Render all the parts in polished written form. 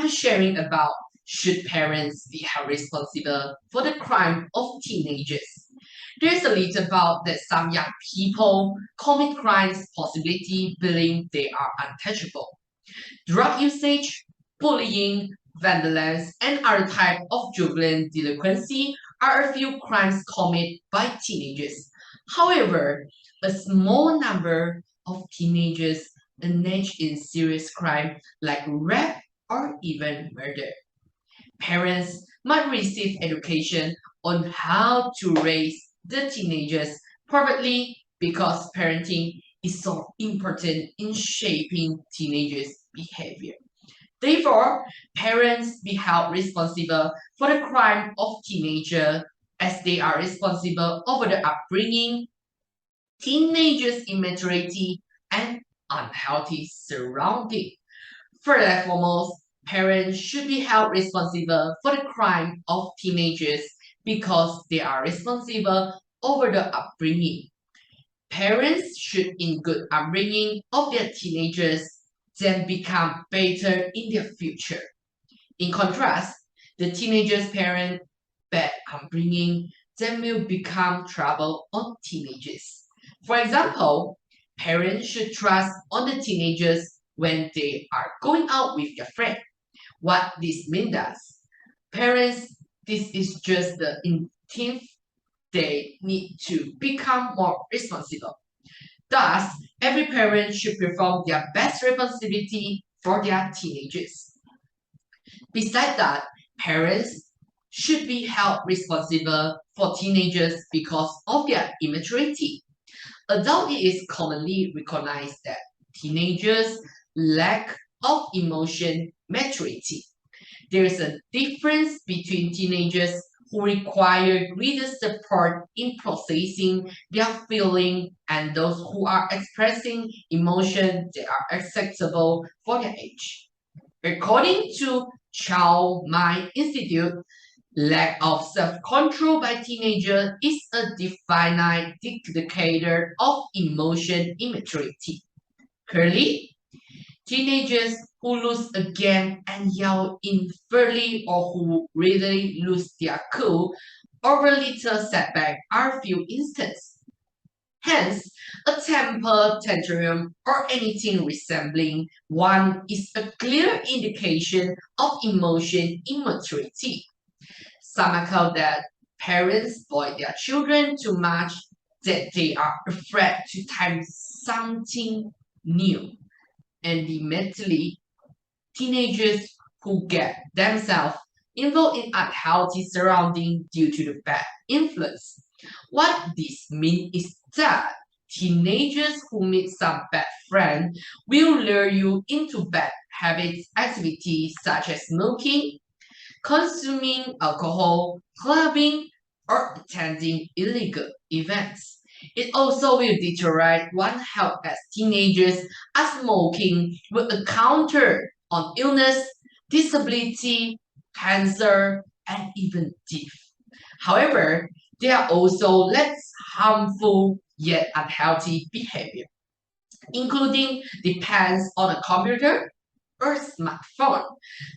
I'm sharing about should parents be held responsible for the crime of teenagers. There's a little about that some young people commit crimes possibility believing they are untouchable. Drug usage, bullying, vandalism, and other types of juvenile delinquency are a few crimes committed by teenagers. However, a small number of teenagers engage in serious crime like rape or even murder. Parents must receive education on how to raise the teenagers properly because parenting is so important in shaping teenagers' behavior. Therefore, parents be held responsible for the crime of teenager as they are responsible over the upbringing, teenagers' immaturity, and unhealthy surrounding. First and foremost, parents should be held responsible for the crime of teenagers because they are responsible over the upbringing. Parents should in good upbringing of their teenagers then become better in their future. In contrast, the teenagers' parent bad upbringing then will become trouble on teenagers. For example, parents should trust on the teenagers when they are going out with their friend. What this means is, parents, this is just the intent they need to become more responsible. Thus, every parent should perform their best responsibility for their teenagers. Besides that, parents should be held responsible for teenagers because of their immaturity. Although it is commonly recognized that teenagers lack of emotion maturity, there is a difference between teenagers who require greater support in processing their feelings and those who are expressing emotion that are acceptable for their age. According to Child Mind Institute, lack of self-control by teenagers is a definite indicator of emotion immaturity. Currently, teenagers who lose a game and yell infertly or who really lose their cool over little setback are few instances. Hence, a temper tantrum or anything resembling one is a clear indication of emotion immaturity. Some account that parents spoil their children too much that they are afraid to try something new. And immediately, teenagers who get themselves involved in unhealthy surroundings due to the bad influence. What this means is that teenagers who meet some bad friend will lure you into bad habits, activities such as smoking, consuming alcohol, clubbing, or attending illegal events. It also will deteriorate one's health as teenagers, as smoking will encounter on illness, disability, cancer, and even death. However, there are also less harmful yet unhealthy behavior, including depends on a computer or smartphone.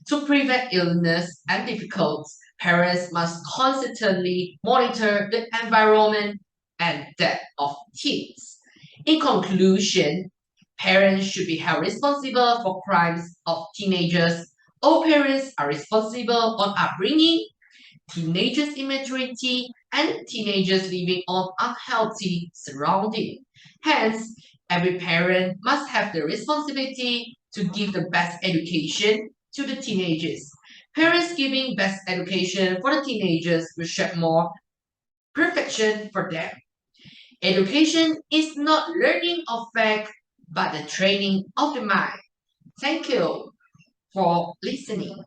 To prevent illness and difficulties, parents must constantly monitor the environment and that of teens. In conclusion, parents should be held responsible for crimes of teenagers. All parents are responsible on upbringing, teenagers' immaturity, and teenagers living on unhealthy surroundings. Hence, every parent must have the responsibility to give the best education to the teenagers. Parents giving best education for the teenagers will shape more perfection for them. Education is not learning of fact, but the training of the mind. Thank you for listening.